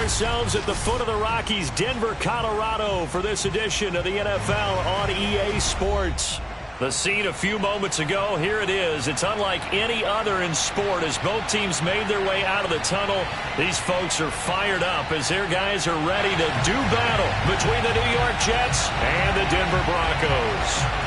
ourselves at the foot of the Rockies, Denver, Colorado, for this edition of the NFL on EA Sports. The scene a few moments ago, here it is. It's unlike any other in sport as both teams made their way out of the tunnel. These folks are fired up as their guys are ready to do battle between the New York Jets and the Denver Broncos.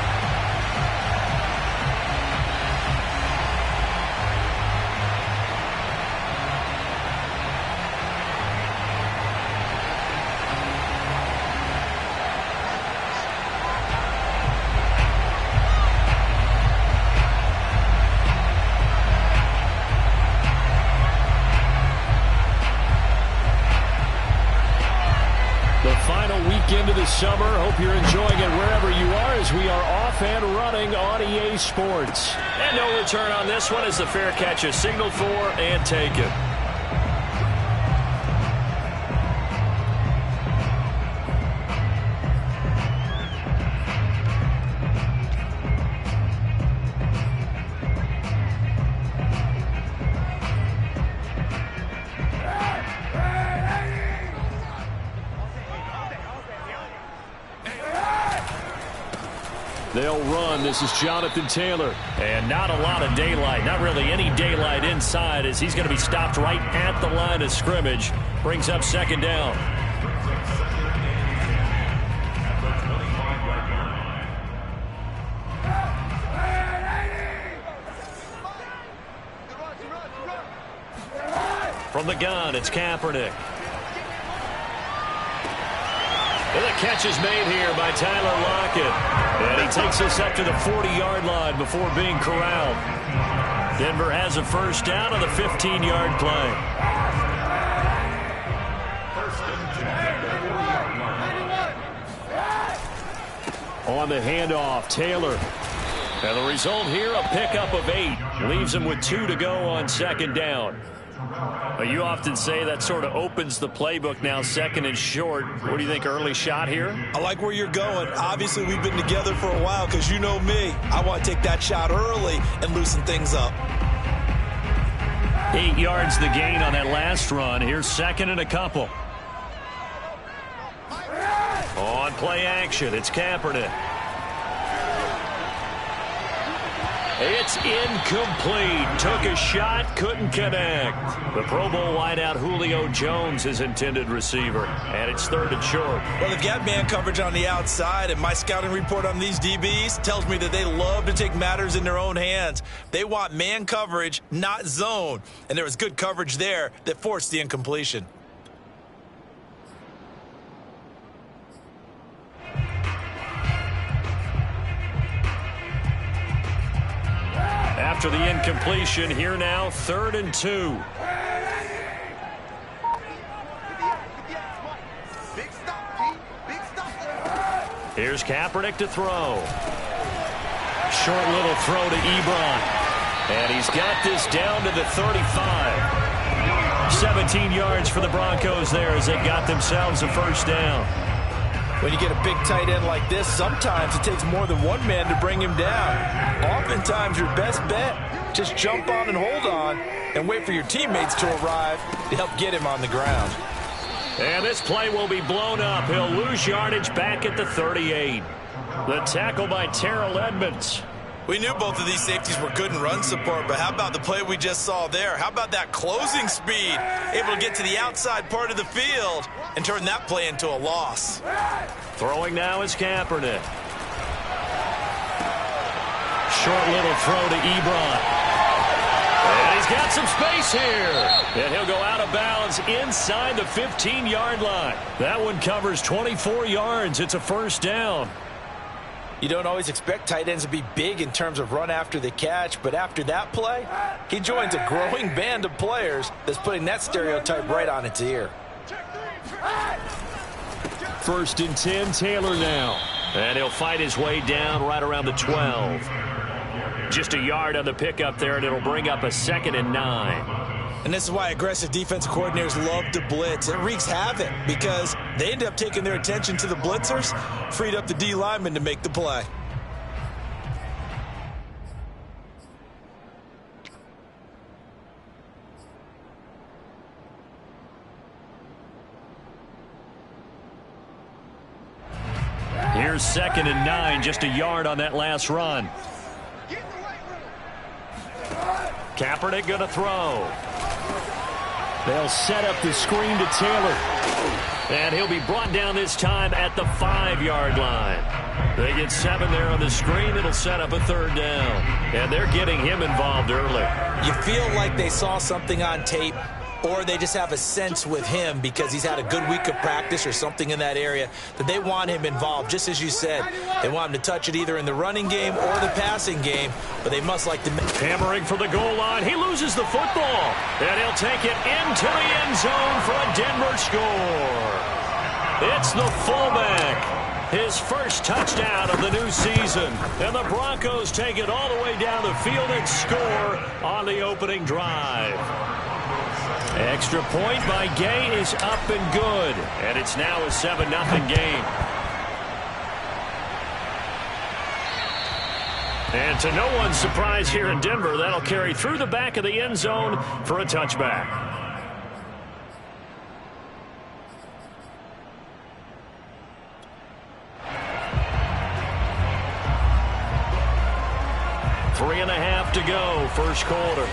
Into the summer. Hope you're enjoying it wherever you are as we are off and running on EA Sports. And no return on this one as the fair catch is signaled for and taken. They'll run. This is Jonathan Taylor. And not a lot of daylight. Not really any daylight inside as he's going to be stopped right at the line of scrimmage. Brings up second down. From the gun, it's Kaepernick. And the catch is made here by Tyler Lockett. And he takes us up to the 40-yard line before being corralled. Denver has a first down on the 15-yard play. On the handoff, Taylor. And the result here, a pickup of 8. Leaves him with 2 to go on second down. You often say that sort of opens the playbook now, second and short. What do you think, early shot here? I like where you're going. Obviously, we've been together for a while because you know me. I want to take that shot early and loosen things up. 8 yards the gain on that last run. Here's second and a couple. On play action, it's Kaepernick. It's incomplete. Took a shot, couldn't connect. The Pro Bowl wideout Julio Jones is intended receiver, and it's third and short. Well, they've got man coverage on the outside, and my scouting report on these DBs tells me that they love to take matters in their own hands. They want man coverage, not zone, and there was good coverage there that forced the incompletion. After the incompletion, here now, 3rd and 2. Here's Kaepernick to throw. Short little throw to Ebron. And he's got this down to the 35. 17 yards for the Broncos there as they got themselves a first down. When you get a big tight end like this, sometimes it takes more than one man to bring him down. Oftentimes, your best bet, just jump on and hold on and wait for your teammates to arrive to help get him on the ground. And this play will be blown up. He'll lose yardage back at the 38. The tackle by Terrell Edmonds. We knew both of these safeties were good in run support, but how about the play we just saw there? How about that closing speed? Able to get to the outside part of the field and turn that play into a loss. Throwing now is Kaepernick. Short little throw to Ebron. And he's got some space here. And he'll go out of bounds inside the 15-yard line. That one covers 24 yards. It's a first down. You don't always expect tight ends to be big in terms of run after the catch, but after that play, he joins a growing band of players that's putting that stereotype right on its ear. 1st and 10, Taylor now. And he'll fight his way down right around the 12. Just a yard on the pickup there, and it'll bring up a 2nd and 9. And this is why aggressive defensive coordinators love to blitz. It wreaks havoc because they end up taking their attention to the blitzers, freed up the D lineman to make the play. 2nd and 9, just a yard on that last run. Kaepernick going to throw. They'll set up the screen to Taylor. And he'll be brought down this time at the 5-yard line. They get 7 there on the screen. It'll set up a 3rd down. And they're getting him involved early. You feel like they saw something on tape, or they just have a sense with him because he's had a good week of practice or something in that area that they want him involved. Just as you said, they want him to touch it either in the running game or the passing game, but they must like to... Hammering for the goal line. He loses the football, and he'll take it into the end zone for a Denver score. It's the fullback. His first touchdown of the new season. And the Broncos take it all the way down the field and score on the opening drive. Extra point by Gay is up and good. And it's now a 7-0 game. And to no one's surprise here in Denver, that'll carry through the back of the end zone for a touchback. Three and a half to go, first quarter.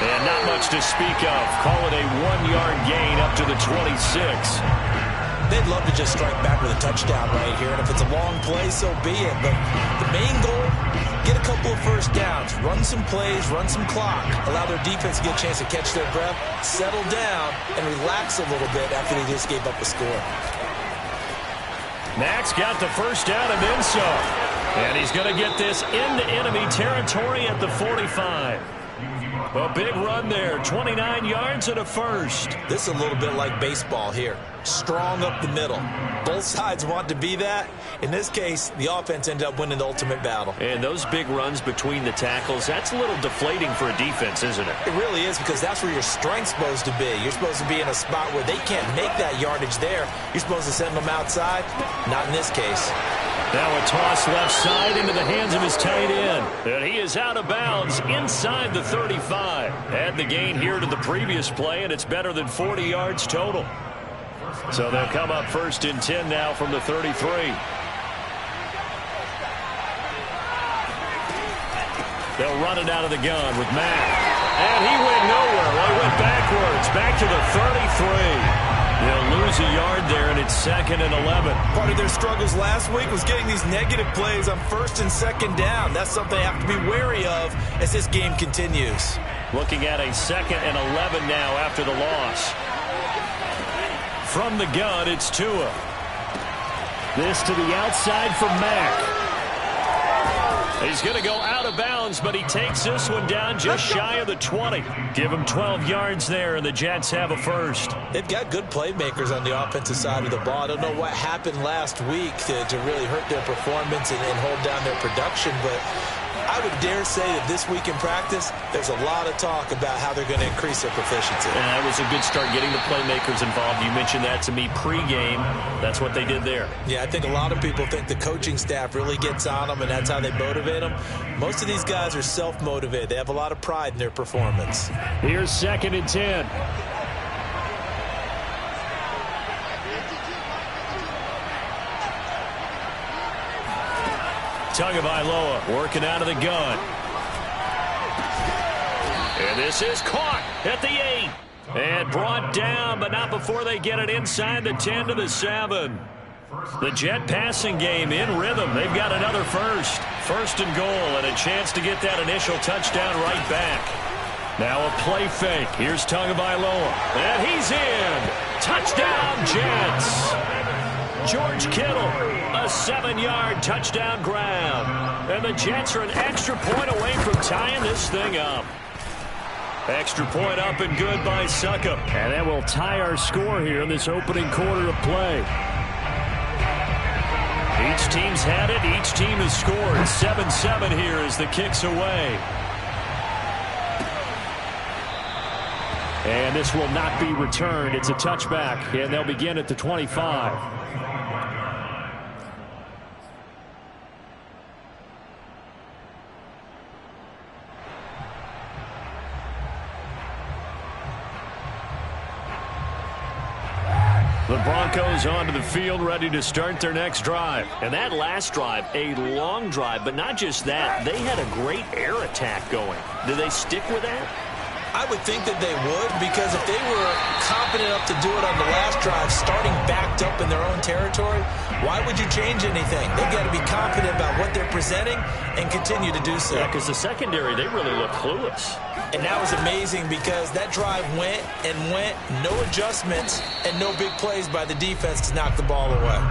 And not much to speak of. Call it a 1-yard gain up to the 26. They'd love to just strike back with a touchdown right here, and if it's a long play, so be it. But the main goal, get a couple of first downs, run some plays, run some clock, allow their defense to get a chance to catch their breath, settle down, and relax a little bit after they just gave up a score. Max got the first down and then some. And he's going to get this into enemy territory at the 45. A big run there, 29 yards and a first. This is a little bit like baseball here. Strong up the middle. Both sides want to be that. In this case, the offense ended up winning the ultimate battle. And those big runs between the tackles, that's a little deflating for a defense, isn't it? It really is, because that's where your strength's supposed to be. You're supposed to be in a spot where they can't make that yardage there. You're supposed to send them outside. Not in this case. Now a toss left side into the hands of his tight end. And he is out of bounds inside the 35. Add the gain here to the previous play, and it's better than 40 yards total. So they'll come up 1st and 10 now from the 33. They'll run it out of the gun with Mack. And he went nowhere. Well, he went backwards, back to the 33. They'll lose a yard there, and it's 2nd and 11. Part of their struggles last week was getting these negative plays on 1st and 2nd down. That's something they have to be wary of as this game continues. Looking at a 2nd and 11 now after the loss. From the gun, it's Tua. This to the outside for Mack. He's going to go out of bounds, but he takes this one down just shy of the 20. Give him 12 yards there, and the Jets have a first. They've got good playmakers on the offensive side of the ball. I don't know what happened last week to really hurt their performance and hold down their production, but I would dare say that this week in practice, there's a lot of talk about how they're going to increase their proficiency. And that was a good start, getting the playmakers involved. You mentioned that to me pregame. That's what they did there. Yeah, I think a lot of people think the coaching staff really gets on them, and that's how they motivate them. Most of these guys are self-motivated. They have a lot of pride in their performance. Here's 2nd and 10. Tagovailoa working out of the gun. And this is caught at the 8. And brought down, but not before they get it inside the 10 to the 7. The Jet passing game in rhythm. They've got another first. 1st and goal, and a chance to get that initial touchdown right back. Now a play fake. Here's Tagovailoa. And he's in. Touchdown, Jets. George Kittle, a 7-yard touchdown grab. And the Jets are an extra point away from tying this thing up. Extra point up and good by Succop. And that will tie our score here in this opening quarter of play. Each team's had it. Each team has scored. 7-7 here as the kick's away. And this will not be returned. It's a touchback, and they'll begin at the 25. The Broncos onto the field, ready to start their next drive. And that last drive, a long drive, but not just that. They had a great air attack going. Do they stick with that? I would think that they would, because if they were confident enough to do it on the last drive, starting backed up in their own territory, why would you change anything? They've got to be confident about what they're presenting and continue to do so. Yeah, because the secondary, they really look clueless. And that was amazing because that drive went and went, no adjustments, and no big plays by the defense to knock the ball away.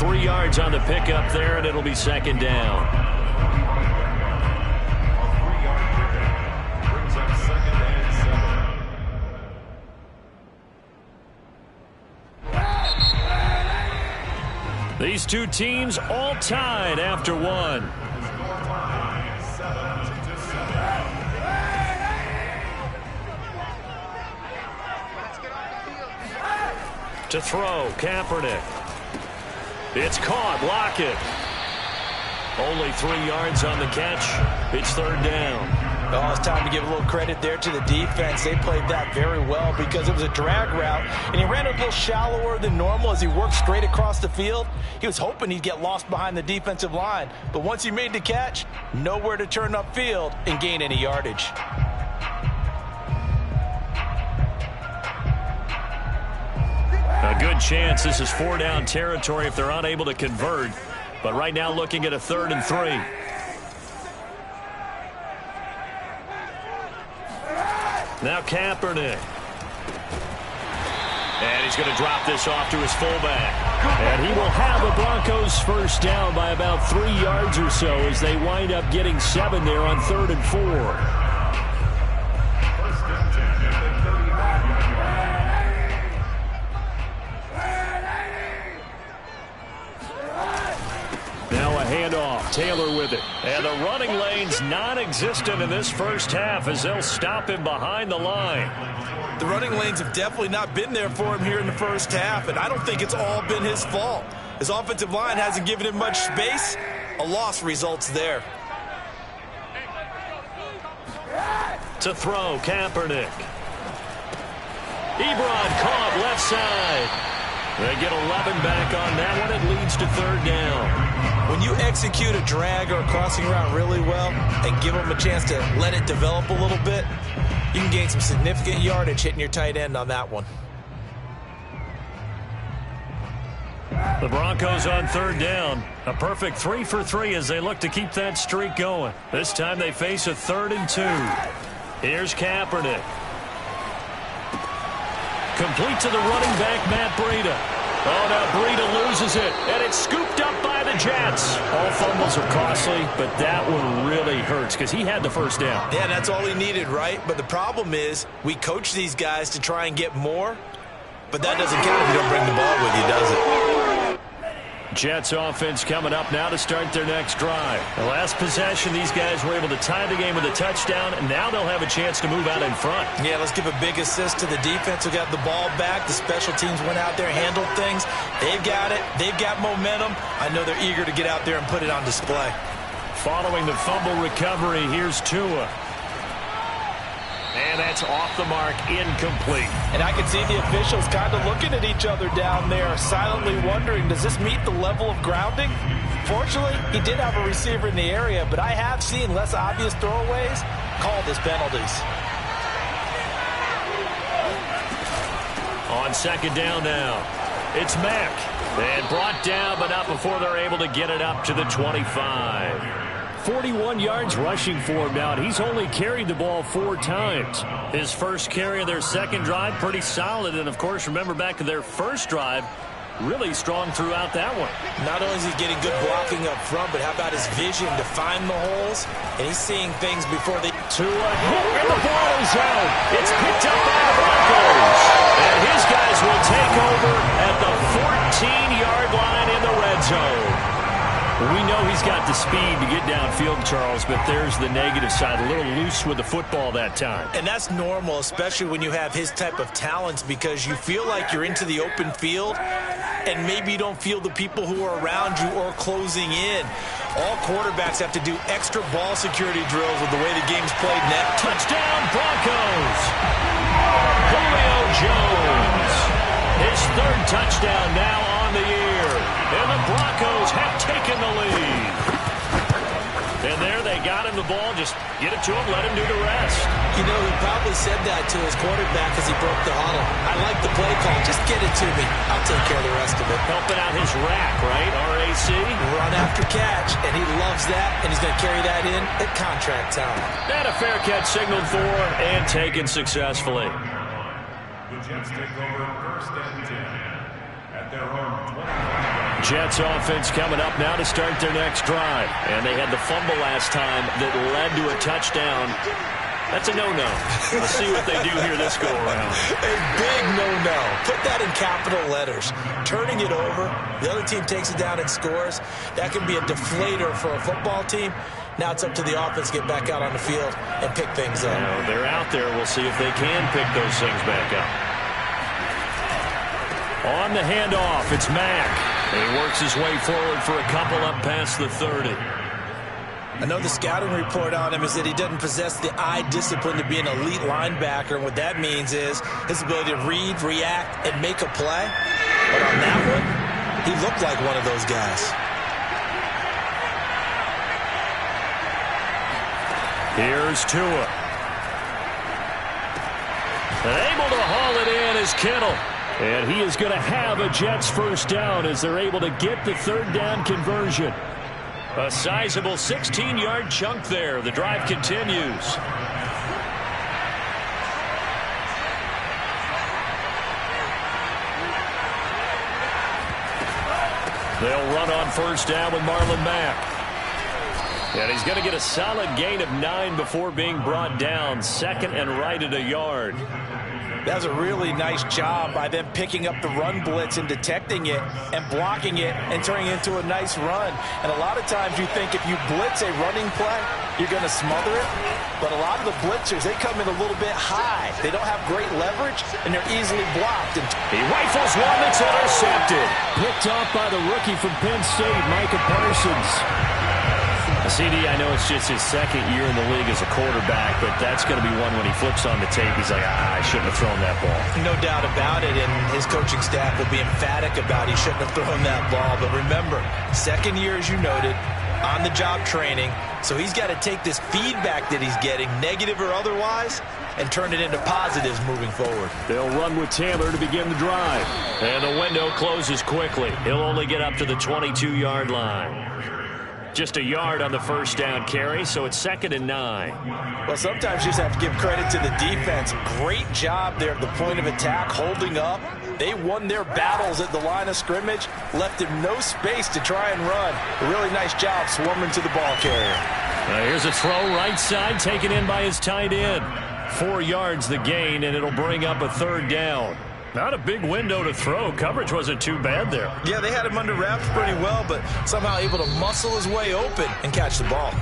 3 yards on the pickup there, and it'll be second down. These two teams all tied after one. To throw, Kaepernick. It's caught, Lockett. Only 3 yards on the catch. It's third down. Oh, it's time to give a little credit there to the defense. They played that very well because it was a drag route, and he ran a little shallower than normal as he worked straight across the field. He was hoping he'd get lost behind the defensive line, but once he made the catch, nowhere to turn upfield and gain any yardage. A good chance this is 4-down territory if they're unable to convert, but right now looking at a 3rd and 3. Now Kaepernick. And he's going to drop this off to his fullback. And he will have the Broncos first down by about 3 yards or so as they wind up getting 7 there on 3rd and 4. Now a handoff. Taylor with it. And the running lane's non-existent in this first half as they'll stop him behind the line. The running lanes have definitely not been there for him here in the first half, and I don't think it's all been his fault. His offensive line hasn't given him much space. A loss results there. To throw, Kaepernick. Ebron caught left side. They get 11 back on that one. It leads to 3rd down. When you execute a drag or a crossing route really well and give them a chance to let it develop a little bit, you can gain some significant yardage hitting your tight end on that one. The Broncos on 3rd down. A perfect 3 for 3 as they look to keep that streak going. This time they face a 3rd and 2. Here's Kaepernick. Complete to the running back, Matt Breida. Oh, now Breida loses it, and it's scooped up by the Jets. All fumbles are costly, but that one really hurts because he had the first down. Yeah, that's all he needed, right? But the problem is we coach these guys to try and get more, but that doesn't count if you don't bring the ball with you, does it? Jets offense coming up now to start their next drive. The last possession, these guys were able to tie the game with a touchdown, and now they'll have a chance to move out in front. Yeah, let's give a big assist to the defense who got the ball back. The special teams went out there, handled things. They've got it. They've got momentum. I know they're eager to get out there and put it on display. Following the fumble recovery, here's Tua. And that's off the mark, incomplete. And I can see the officials kind of looking at each other down there, silently wondering, does this meet the level of grounding? Fortunately, he did have a receiver in the area, but I have seen less obvious throwaways called as penalties. On 2nd down now, it's Mack. And brought down, but not before they're able to get it up to the 25. 41 yards rushing for him now, and he's only carried the ball 4 times. His first carry of their second drive, pretty solid. And, of course, remember back to their first drive, really strong throughout that one. Not only is he getting good blocking up front, but how about his vision to find the holes? And he's seeing things before they... To a hit, and the ball is out. It's picked up by the Broncos. And his guys will take over at the 14-yard line in the red zone. We know he's got the speed to get downfield, Charles, but there's the negative side. A little loose with the football that time. And that's normal, especially when you have his type of talents, because you feel like you're into the open field, and maybe you don't feel the people who are around you or closing in. All quarterbacks have to do extra ball security drills with the way the game's played now. Touchdown, Broncos! Julio Jones. His third touchdown now on the year. And the Broncos have taken the lead. And there they got him the ball. Just get it to him, let him do the rest. You know, he probably said that to his quarterback as he broke the huddle. I like the play call. Just get it to me. I'll take care of the rest of it. Helping out his rack, right? RAC. Run after catch, and he loves that, and he's going to carry that in at contract time. And a fair catch signaled for and taken successfully. The Jets take over first and 10 at their own 25. Jets offense coming up now to start their next drive. And they had the fumble last time that led to a touchdown. That's a no-no. Let's see what they do here this go-around. A big no-no. Put that in capital letters. Turning it over, the other team takes it down and scores. That can be a deflator for a football team. Now it's up to the offense to get back out on the field and pick things up. They're out there. We'll see if they can pick those things back up. On the handoff, it's Mack. He works his way forward for a couple up past the 30. I know the scouting report on him is that he doesn't possess the eye discipline to be an elite linebacker. And what that means is his ability to read, react, and make a play. But on that one, he looked like one of those guys. Here's Tua. And able to haul it in is Kittle. And he is going to have a Jets first down as they're able to get the third down conversion. A sizable 16-yard chunk there. The drive continues. They'll run on first down with Marlon Mack. And he's going to get a solid gain of 9 before being brought down. Second and right at a yard. That was a really nice job by them picking up the run blitz and detecting it and blocking it and turning it into a nice run. And a lot of times you think if you blitz a running play, you're going to smother it. But a lot of the blitzers, they come in a little bit high. They don't have great leverage, and they're easily blocked. And he rifles one that's intercepted. Picked off by the rookie from Penn State, Micah Parsons. CD, I know it's just his second year in the league as a quarterback, but that's going to be one when he flips on the tape, he's like, I shouldn't have thrown that ball. No doubt about it, and his coaching staff will be emphatic about he shouldn't have thrown that ball. But remember, second year, as you noted, on-the-job training, so he's got to take this feedback that he's getting, negative or otherwise, and turn it into positives moving forward. They'll run with Taylor to begin the drive. And the window closes quickly. He'll only get up to the 22-yard line. Just a yard on the first down carry, so it's 2nd and 9. Well, sometimes you just have to give credit to the defense. Great job there at the point of attack, holding up. They won their battles at the line of scrimmage, left him no space to try and run. A really nice job swarming to the ball carrier. Here's a throw right side, taken in by his tight end. 4 yards the gain, and it'll bring up a third down. Not a big window to throw. Coverage wasn't too bad there. Yeah, they had him under wraps pretty well, but somehow able to muscle his way open and catch the ball.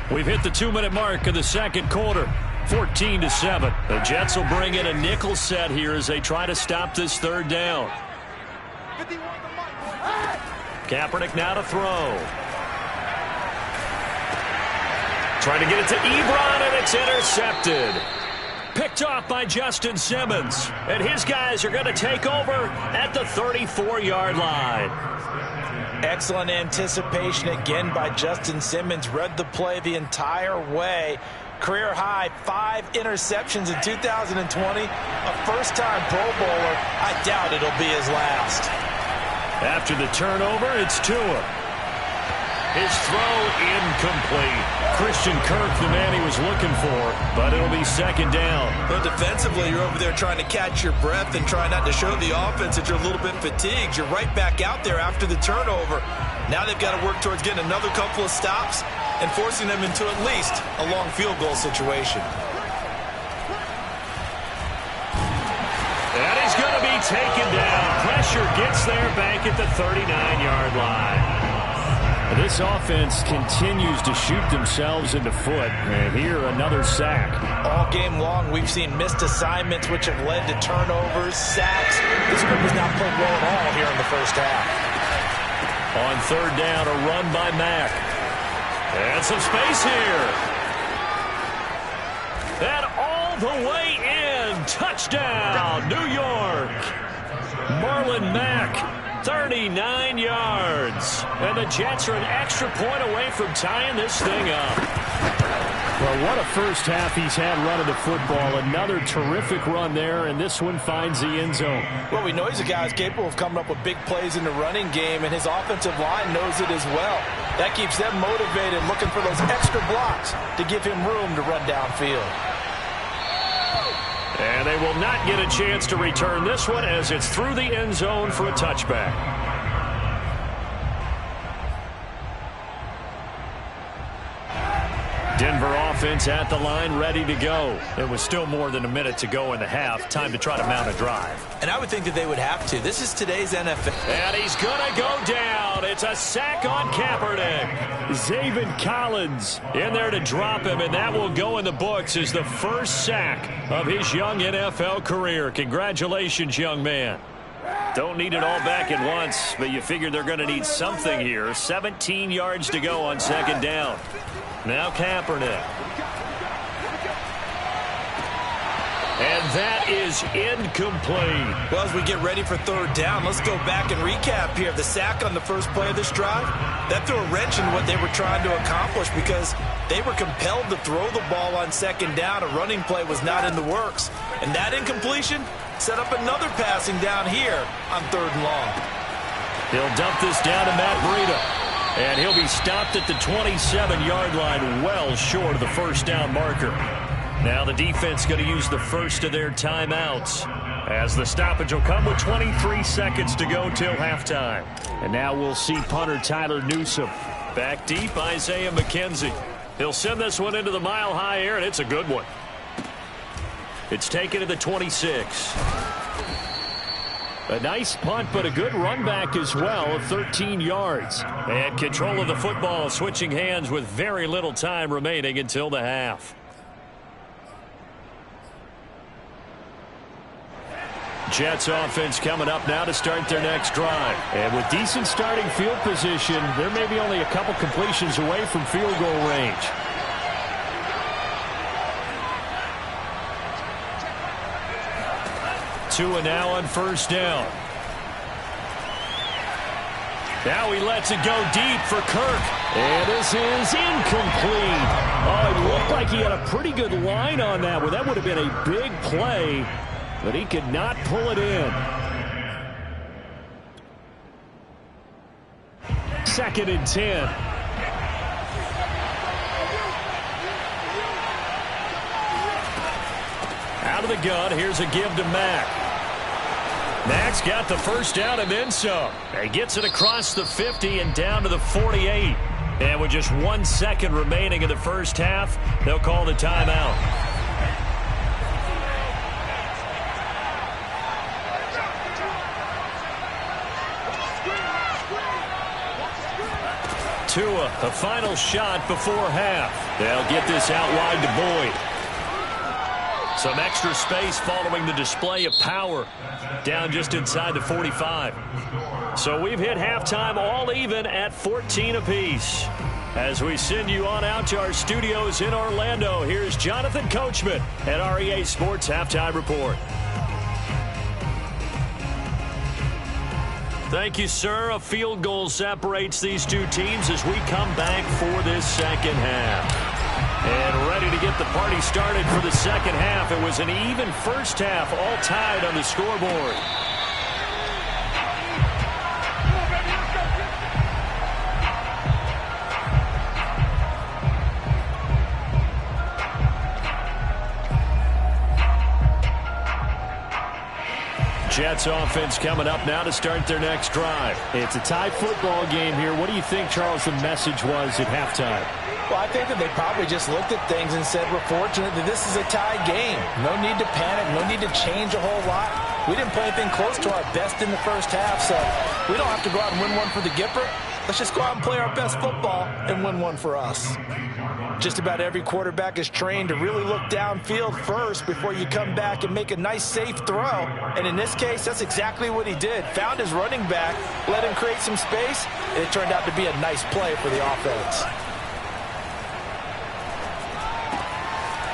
We've hit the 2-minute mark of the second quarter. 14-7. The Jets will bring in a nickel set here as they try to stop this third down. Kaepernick now to throw. Trying to get it to Ebron, and it's intercepted. Picked off by Justin Simmons. And his guys are going to take over at the 34-yard line. Excellent anticipation again by Justin Simmons. Read the play the entire way. Career high 5 interceptions in 2020. A first-time Pro Bowler. I doubt it'll be his last. After the turnover, it's Tua. His throw incomplete. Christian Kirk, the man he was looking for, but it'll be second down. But defensively, you're over there trying to catch your breath and try not to show the offense that you're a little bit fatigued. You're right back out there after the turnover. Now they've got to work towards getting another couple of stops and forcing them into at least a long field goal situation. And he's going to be taken down. Pressure gets there back at the 39-yard line. This offense continues to shoot themselves in the foot. And here, another sack. All game long, we've seen missed assignments, which have led to turnovers, sacks. This group has not played well at all here in the first half. On third down, a run by Mack. And some space here. And all the way in. Touchdown, New York. Marlon Mack, 39 yards. And the Jets are an extra point away from tying this thing up. Well, what a first half he's had running the football. Another terrific run there, and this one finds the end zone. Well, we know he's a guy who's capable of coming up with big plays in the running game, and his offensive line knows it as well. That keeps them motivated, looking for those extra blocks to give him room to run downfield. And they will not get a chance to return this one as it's through the end zone for a touchback. Denver offense at the line, ready to go. It was still more than a minute to go in the half. Time to try to mount a drive. And I would think that they would have to. This is today's NFL. And he's going to go down. It's a sack on Kaepernick. Zaven Collins in there to drop him, and that will go in the books as the first sack of his young NFL career. Congratulations, young man. Don't need it all back at once, but you figure they're going to need something here. 17 yards to go on second down. Now Kaepernick. And that is incomplete. Well, as we get ready for third down, let's go back and recap here. The sack on the first play of this drive, that threw a wrench in what they were trying to accomplish because they were compelled to throw the ball on second down. A running play was not in the works. And that incompletion set up another passing down here on third and long. He'll dump this down to Matt Breida. And he'll be stopped at the 27-yard line, well short of the first down marker. Now the defense going to use the first of their timeouts, as the stoppage will come with 23 seconds to go till halftime. And now we'll see punter Tyler Newsome. Back deep, Isaiah McKenzie. He'll send this one into the mile-high air, and it's a good one. It's taken to the 26. A nice punt, but a good run back as well of 13 yards. And control of the football, switching hands with very little time remaining until the half. Jets offense coming up now to start their next drive. And with decent starting field position, there may be only a couple completions away from field goal range. Tua now on first down. Now he lets it go deep for Kirk. And this is incomplete. Oh, it looked like he had a pretty good line on that one. That would have been a big play, but he could not pull it in. Second and 10. Out of the gun, here's a give to Mack. Mack's got the first down and then some. He gets it across the 50 and down to the 48. And with just 1 second remaining in the first half, they'll call the timeout. Tua, the final shot before half. They'll get this out wide to Boyd. Some extra space following the display of power down just inside the 45. So we've hit halftime all even at 14 apiece. As we send you on out to our studios in Orlando, here's Jonathan Coachman at REA Sports Halftime Report. Thank you, sir. A field goal separates these two teams as we come back for this second half. And ready to get the party started for the second half. It was an even first half, all tied on the scoreboard. Jets offense coming up now to start their next drive. It's a tie football game here. What do you think, Charles, the message was at halftime? Well, I think that they probably just looked at things and said, we're fortunate that this is a tie game. No need to panic. No need to change a whole lot. We didn't play anything close to our best in the first half, so we don't have to go out and win one for the Gipper. Let's just go out and play our best football and win one for us. Just about every quarterback is trained to really look downfield first before you come back and make a nice, safe throw. And in this case, that's exactly what he did. Found his running back, let him create some space, and it turned out to be a nice play for the offense.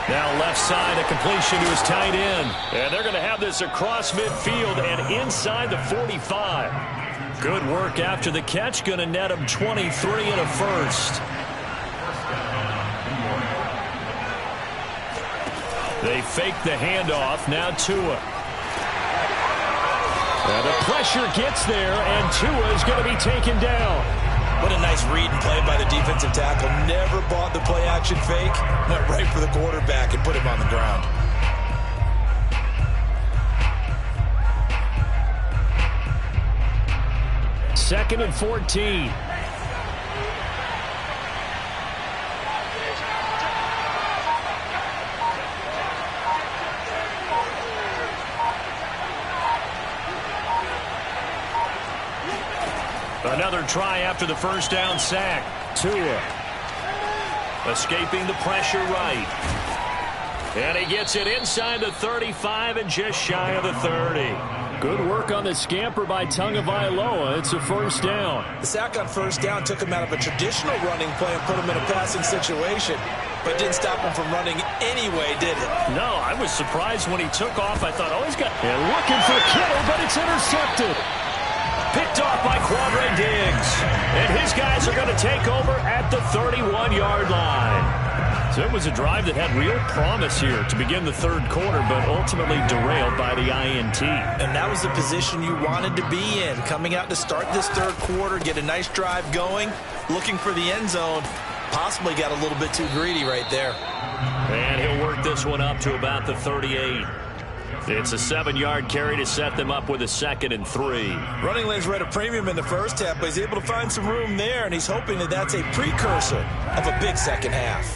Now left side, a completion to his tight end. And they're going to have this across midfield and inside the 45. Good work after the catch. Going to net him 23 and a first. They fake the handoff. Now Tua. And the pressure gets there, and Tua is going to be taken down. What a nice read and play by the defensive tackle. Never bought the play-action fake. Went right for the quarterback and put him on the ground. Second and 14. Another try after the first down sack. Tua escaping the pressure right. And he gets it inside the 35 and just shy of the 30. Good work on the scamper by Tagovailoa. It's a first down. The sack on first down took him out of a traditional running play and put him in a passing situation, but didn't stop him from running anyway, did it? No, I was surprised when he took off. I thought, oh, he's got... And looking for Kittle, but it's intercepted. Picked off by Quandre Diggs. And his guys are going to take over at the 31-yard line. So it was a drive that had real promise here to begin the third quarter, but ultimately derailed by the INT. And that was the position you wanted to be in. Coming out to start this third quarter, get a nice drive going, looking for the end zone. Possibly got a little bit too greedy right there. And he'll work this one up to about the 38. It's a 7-yard carry to set them up with a 2nd and 3. Running lanes were at a premium in the first half, but he's able to find some room there, and he's hoping that that's a precursor of a big second half.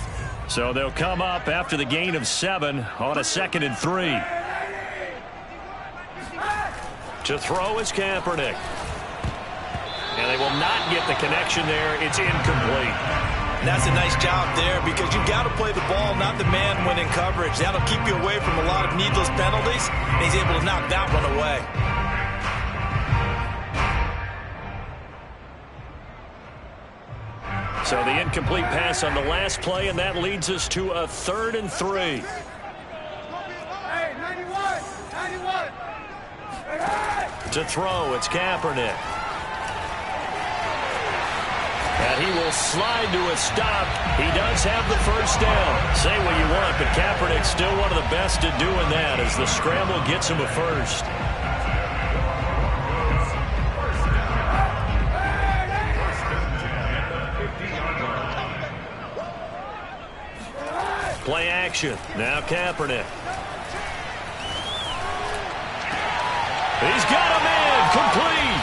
So they'll come up after the gain of 7 on a 2nd and 3. To throw is Kaepernick. And they will not get the connection there. It's incomplete. And that's a nice job there because you've got to play the ball, not the man when in coverage. That'll keep you away from a lot of needless penalties, and he's able to knock that one away. So the incomplete pass on the last play, and that leads us to a 3rd and 3. Hey, 91. To throw, it's Kaepernick. And he will slide to a stop. He does have the first down. Say what you want, but Kaepernick's still one of the best at doing that as the scramble gets him a first. Play action. Now Kaepernick. He's got a man complete.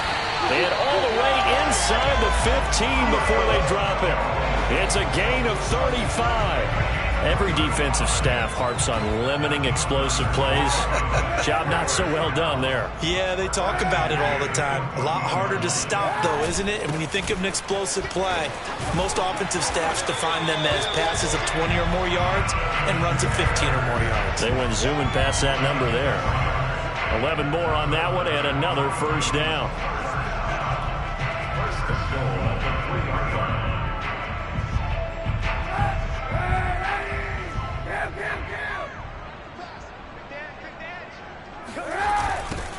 And all the way inside the 15 before they drop him. It's a gain of 35. Every defensive staff harps on limiting explosive plays. Job not so well done there. Yeah, they talk about it all the time. A lot harder to stop, though, isn't it? And when you think of an explosive play, most offensive staffs define them as passes of 20 or more yards and runs of 15 or more yards. They went zooming past that number there. 11 more on that one and another first down.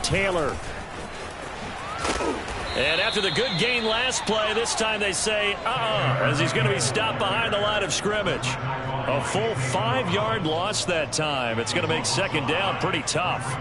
Taylor. And after the good gain last play, this time they say, as he's going to be stopped behind the line of scrimmage. A full 5-yard loss that time. It's going to make second down pretty tough.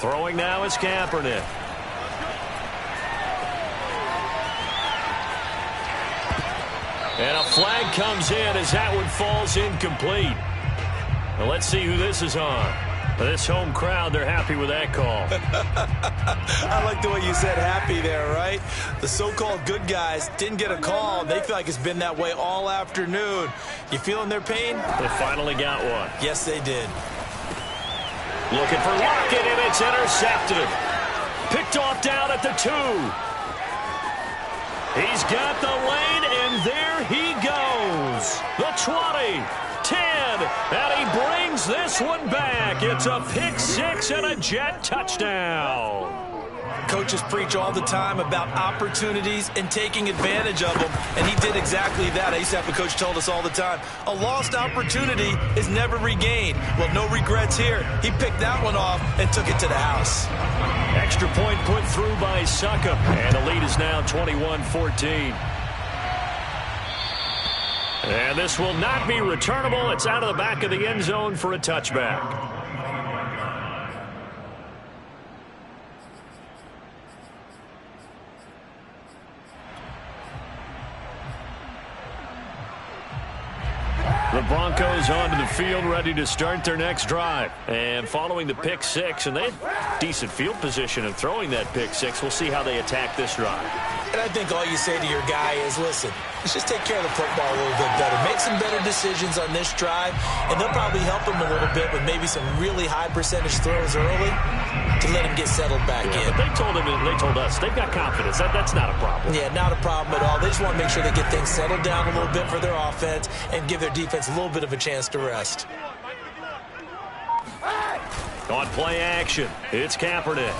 Throwing now is Kaepernick. And a flag comes in as that one falls incomplete. Well, let's see who this is on. This home crowd, they're happy with that call. I like the way you said happy there, right? The so-called good guys didn't get a call. They feel like it's been that way all afternoon. You feeling their pain? They finally got one. Yes, they did. Looking for Lockett, and it's intercepted. Picked off down at the 2. He's got the lane, and there he goes. The 20, 10, and he brings this one back. It's a pick 6 and a Jet touchdown. Coaches preach all the time about opportunities and taking advantage of them, and he did exactly that. I used to have a coach told us all the time, a lost opportunity is never regained. Well, no regrets here. He picked that one off and took it to the house. Extra point put through by Succop, and the lead is now 21-14. And this will not be returnable. It's out of the back of the end zone for a touchback. The Broncos onto the field, ready to start their next drive. And following the pick 6, and they have decent field position in throwing that pick 6. We'll see how they attack this drive. And I think all you say to your guy is, listen, let's just take care of the football a little bit better. Make some better decisions on this drive, and they'll probably help him a little bit with maybe some really high percentage throws early to let him get settled back in. But they told him, and they told us, they've got confidence. That's not a problem. Yeah, not a problem at all. They just want to make sure they get things settled down a little bit for their offense and give their defense a little bit of a chance to rest. On play action, it's Kaepernick.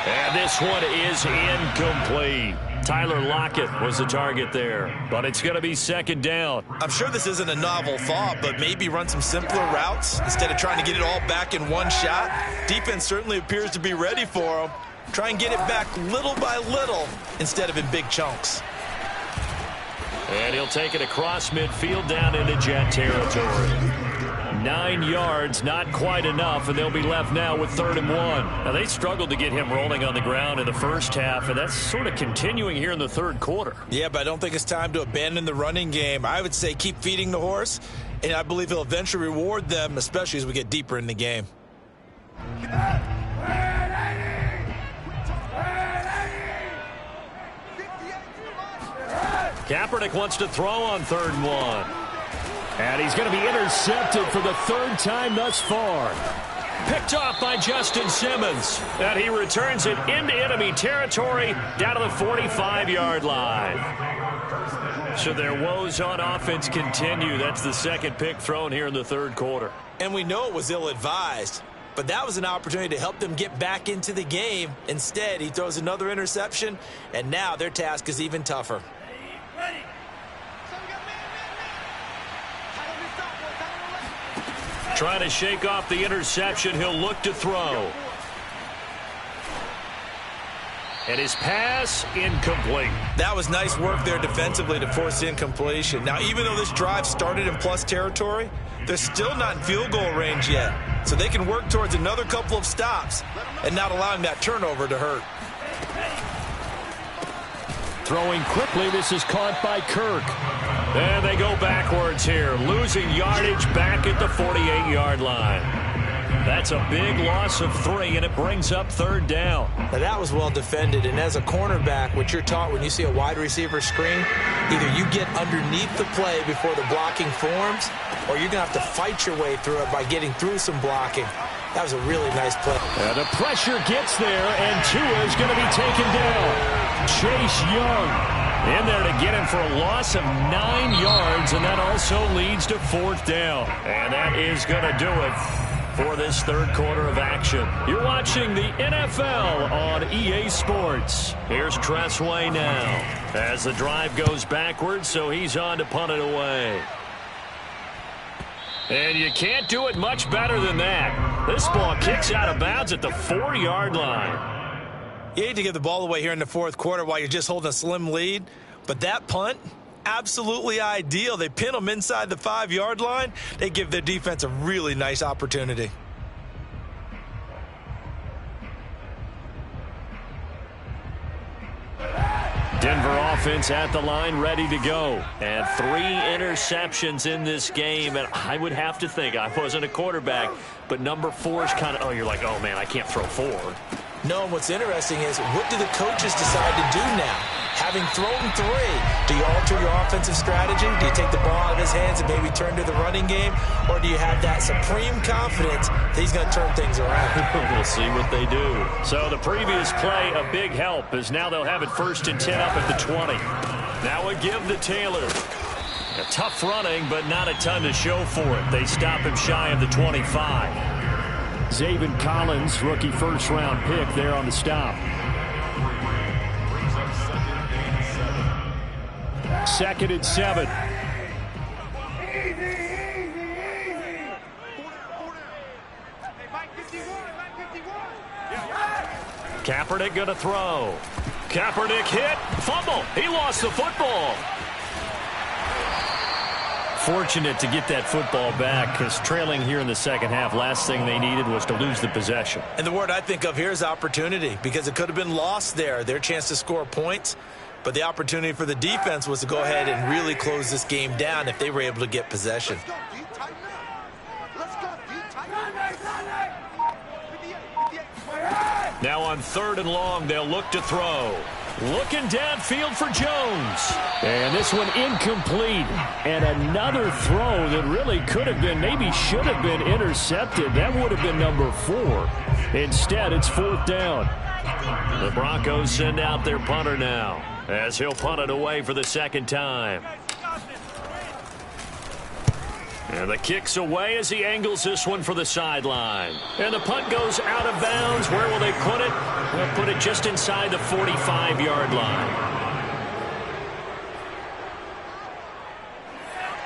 And this one is incomplete. Tyler Lockett was the target there, but it's going to be second down. I'm sure this isn't a novel thought, but maybe run some simpler routes instead of trying to get it all back in one shot. Defense certainly appears to be ready for him. Try and get it back little by little instead of in big chunks. And he'll take it across midfield down into Jet territory. 9 yards, not quite enough, and they'll be left now with 3rd and 1. Now, they struggled to get him rolling on the ground in the first half, and that's sort of continuing here in the third quarter. Yeah, but I don't think it's time to abandon the running game. I would say keep feeding the horse, and I believe he'll eventually reward them, especially as we get deeper in the game. Kaepernick wants to throw on 3rd and 1. And he's going to be intercepted for the 3rd time thus far. Picked off by Justin Simmons. And he returns it into enemy territory down to the 45-yard line. So their woes on offense continue. That's the second pick thrown here in the third quarter. And we know it was ill-advised, but that was an opportunity to help them get back into the game. Instead, he throws another interception, and now their task is even tougher. Trying to shake off the interception. He'll look to throw. And his pass incomplete. That was nice work there defensively to force the incompletion. Now, even though this drive started in plus territory, they're still not in field goal range yet. So they can work towards another couple of stops and not allowing that turnover to hurt. Throwing quickly, this is caught by Kirk. And they go backwards here, losing yardage back at the 48-yard line. That's a big loss of 3, and it brings up 3rd down. Now that was well defended, and as a cornerback, what you're taught when you see a wide receiver screen, either you get underneath the play before the blocking forms, or you're going to have to fight your way through it by getting through some blocking. That was a really nice play. And the pressure gets there, and Tua is going to be taken down. Chase Young in there to get him for a loss of 9 yards, and that also leads to 4th down. And that is going to do it for this third quarter of action. You're watching the NFL on EA Sports. Here's Tressway now as the drive goes backwards, so he's on to punt it away. And you can't do it much better than that. This ball kicks out of bounds at the 4-yard line. You hate to give the ball away here in the fourth quarter while you're just holding a slim lead, but that punt, absolutely ideal. They pin them inside the 5-yard line. They give their defense a really nice opportunity. Denver offense at the line, ready to go. And 3 interceptions in this game. And I would have to think, I wasn't a quarterback, but number 4 is kind of, oh, you're like, oh, man, I can't throw 4. No, and what's interesting is, what do the coaches decide to do now? Having thrown 3, do you alter your offensive strategy? Do you take the ball out of his hands and maybe turn to the running game? Or do you have that supreme confidence that he's going to turn things around? We'll see what they do. So the previous play, a big help, as now they'll have it 1st and 10 up at the 20. Now a give to Taylor. A tough running, but not a ton to show for it. They stop him shy of the 25. Zaven Collins, rookie first-round pick there on the stop. 2nd and 7. Kaepernick going to throw. Kaepernick hit. Fumble. He lost the football. Fortunate to get that football back, because trailing here in the second half, last thing they needed was to lose the possession. And the word I think of here is opportunity, because it could have been lost there, their chance to score points. But the opportunity for the defense was to go ahead and really close this game down if they were able to get possession. Now on 3rd and long, they'll look to throw. Looking downfield for Jones. And this one incomplete. And another throw that really could have been, maybe should have been intercepted. That would have been number 4. Instead, it's 4th down. The Broncos send out their punter now, as he'll punt it away for the 2nd time. And the kick's away as he angles this one for the sideline. And the punt goes out of bounds. Where will they put it? They'll put it just inside the 45-yard line.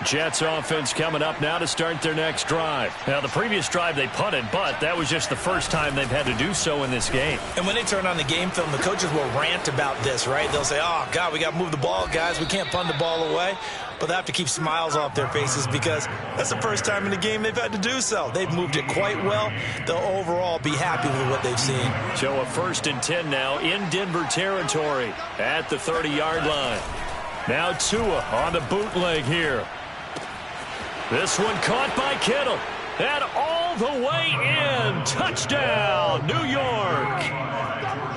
Jets offense coming up now to start their next drive. Now, the previous drive they punted, but that was just the first time they've had to do so in this game. And when they turn on the game film, the coaches will rant about this, right? They'll say, oh, God, we got to move the ball, guys. We can't punt the ball away. But they have to keep smiles off their faces, because that's the first time in the game they've had to do so. They've moved it quite well. They'll overall be happy with what they've seen. So a 1st and 10 now in Denver territory at the 30-yard line. Now Tua on the bootleg here. This one caught by Kittle. And all the way in. Touchdown, New York.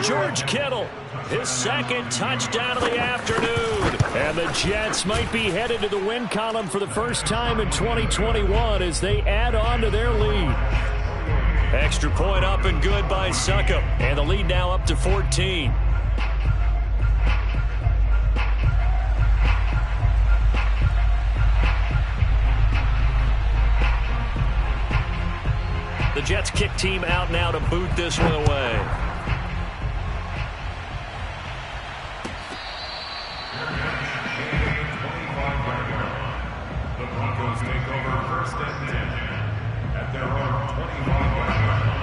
George Kittle, his 2nd touchdown of the afternoon. And the Jets might be headed to the win column for the first time in 2021 as they add on to their lead. Extra point up and good by Succop. And the lead now up to 14. The Jets kick team out now to boot this one away. The Broncos take over 1st and 10 at their own 25-yard line.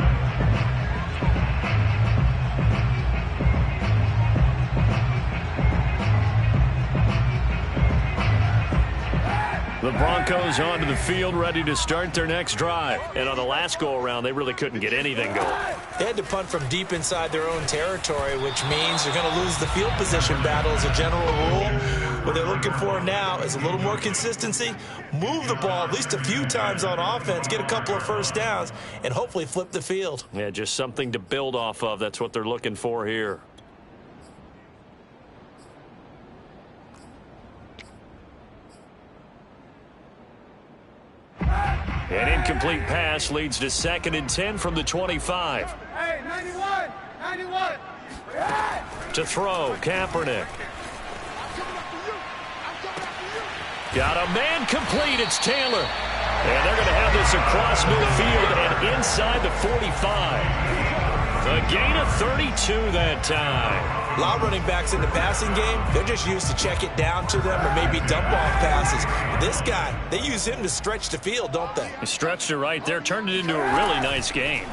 The Broncos onto the field, ready to start their next drive. And on the last go-around, they really couldn't get anything going. They had to punt from deep inside their own territory, which means they're going to lose the field position battle as a general rule. What they're looking for now is a little more consistency, move the ball at least a few times on offense, get a couple of 1st downs, and hopefully flip the field. Yeah, just something to build off of. That's what they're looking for here. An incomplete pass leads to 2nd and 10 from the 25. Hey, 91! To throw, Kaepernick. Got a man complete. It's Taylor. And they're going to have this across midfield and inside the 45. A gain of 32 that time. A lot of running backs in the passing game, they're just used to check it down to them or maybe dump off passes. But this guy, they use him to stretch the field, don't they? He stretched it right there, turned it into a really nice game.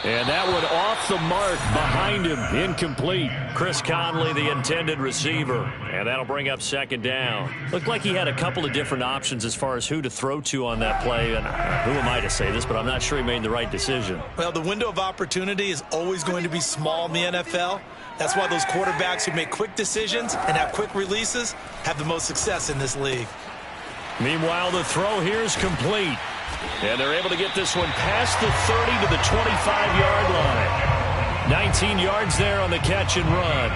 And that one off the mark behind him, incomplete. Chris Conley, the intended receiver, and that'll bring up 2nd down. Looked like he had a couple of different options as far as who to throw to on that play, and who am I to say this, but I'm not sure he made the right decision. Well, the window of opportunity is always going to be small in the NFL. That's why those quarterbacks who make quick decisions and have quick releases have the most success in this league. Meanwhile, the throw here is complete. And they're able to get this one past the 30 to the 25-yard line. 19 yards there on the catch and run.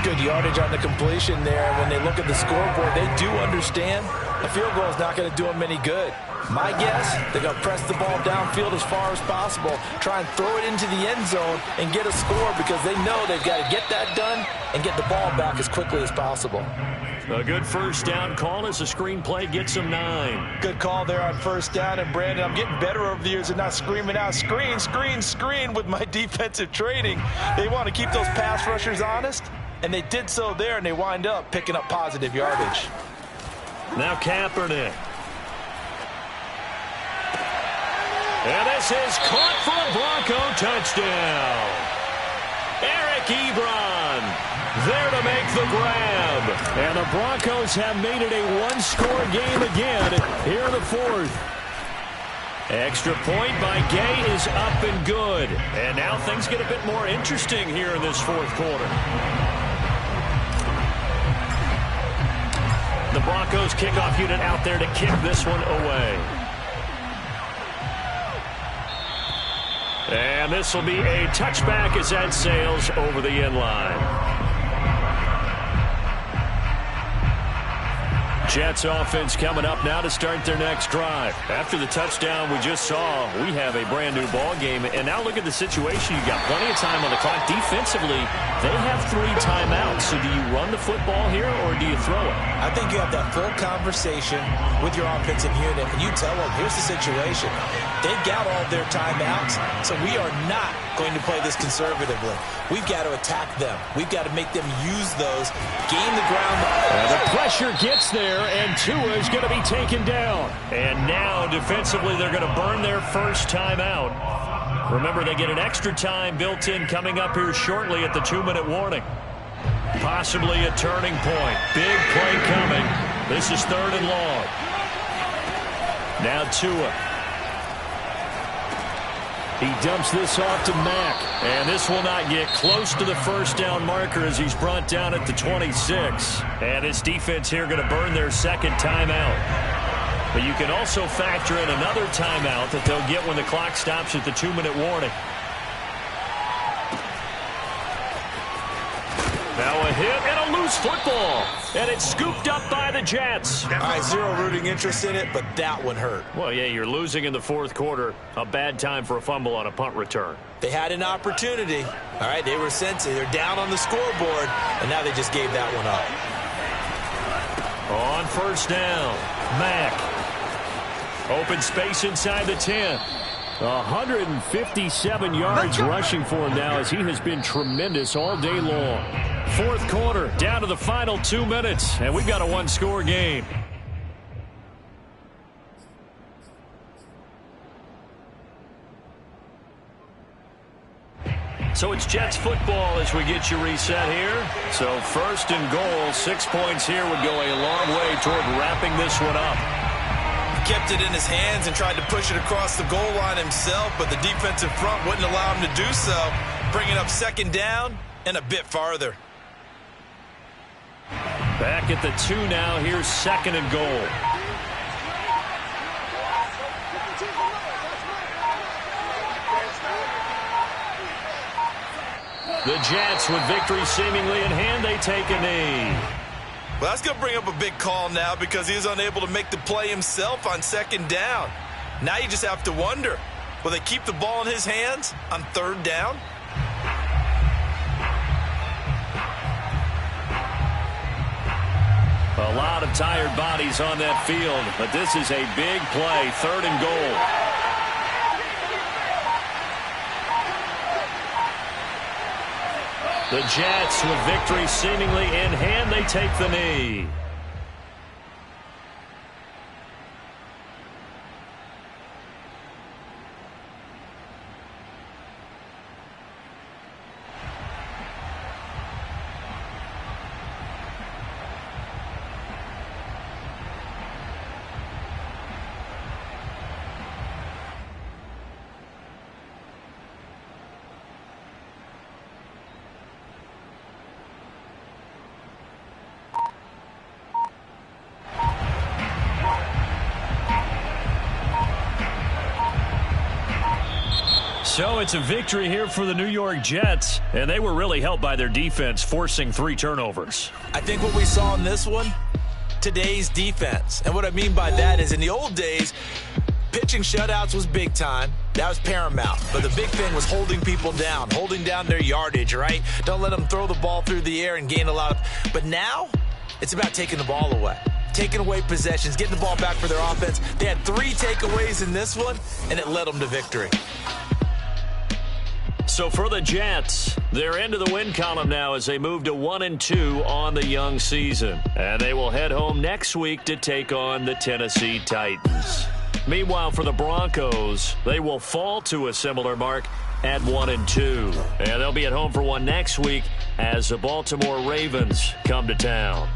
Good yardage on the completion there. When they look at the scoreboard, they do understand a field goal is not going to do them any good. My guess, they're going to press the ball downfield as far as possible, try and throw it into the end zone and get a score because they know they've got to get that done and get the ball back as quickly as possible. A good first down call as the screenplay gets them 9. Good call there on first down. And, Brandon, I'm getting better over the years at not screaming out, screen, screen, screen with my defensive training. They want to keep those pass rushers honest, and they did so there, and they wind up picking up positive yardage. Now Kaepernick. And this is caught for a Bronco touchdown. Eric Ebron there to make the grab. And the Broncos have made it a one-score game again here in the fourth. Extra point by Gay is up and good. And now things get a bit more interesting here in this fourth quarter. The Broncos kickoff unit out there to kick this one away. And this will be a touchback as that sails over the end line. Jets offense coming up now to start their next drive. After the touchdown we just saw, we have a brand new ball game. And now look at the situation. You got plenty of time on the clock. Defensively, they have 3 timeouts. So do you run the football here or do you throw it? I think you have that full conversation with your offensive unit, and you tell them, here's the situation. They've got all their timeouts, so we are not going to play this conservatively. We've got to attack them. We've got to make them use those, gain the ground. And the pressure gets there, and Tua is going to be taken down. And now defensively they're going to burn their first timeout. Remember, they get an extra time built in coming up here shortly at the 2-minute warning. Possibly a turning point. Big play coming. This is 3rd and long. Now Tua. He dumps this off to Mack. And this will not get close to the first down marker as he's brought down at the 26. And his defense here going to burn their second timeout. But you can also factor in another timeout that they'll get when the clock stops at the 2-minute warning. Now a hit and a loose football. And it's scooped up by the Jets. All right, zero rooting interest in it, but that one hurt. Well, yeah, you're losing in the fourth quarter. A bad time for a fumble on a punt return. They had an opportunity. All right, they were sensitive. They're down on the scoreboard, and now they just gave that one up. On first down, Mack. Open space inside the 10. 157 yards rushing for him now as he has been tremendous all day long. Fourth quarter, down to the final 2 minutes, and we've got a one-score game. So it's Jets football as we get you reset here. So 1st and goal, 6 points here would go a long way toward wrapping this one up. Kept it in his hands and tried to push it across the goal line himself, but the defensive front wouldn't allow him to do so, bringing up 2nd down and a bit farther. Back at the 2 now. Here's 2nd and goal. The Jets with victory seemingly in hand, they take a knee. Well, that's going to bring up a big call now because he was unable to make the play himself on 2nd down. Now you just have to wonder, will they keep the ball in his hands on 3rd down? A lot of tired bodies on that field, but this is a big play, 3rd and goal. The Jets with victory seemingly in hand, they take the knee. So it's a victory here for the New York Jets, and they were really helped by their defense, forcing 3 turnovers. I think what we saw in this one, today's defense. And what I mean by that is in the old days, pitching shutouts was big time. That was paramount. But the big thing was holding people down, holding down their yardage, right? Don't let them throw the ball through the air and gain a lot of... But now, it's about taking the ball away. Taking away possessions, getting the ball back for their offense. They had 3 takeaways in this one, and it led them to victory. So for the Jets, they're into the win column now as they move to 1-2 on the young season. And they will head home next week to take on the Tennessee Titans. Meanwhile, for the Broncos, they will fall to a similar mark at 1-2. And they'll be at home for one next week as the Baltimore Ravens come to town.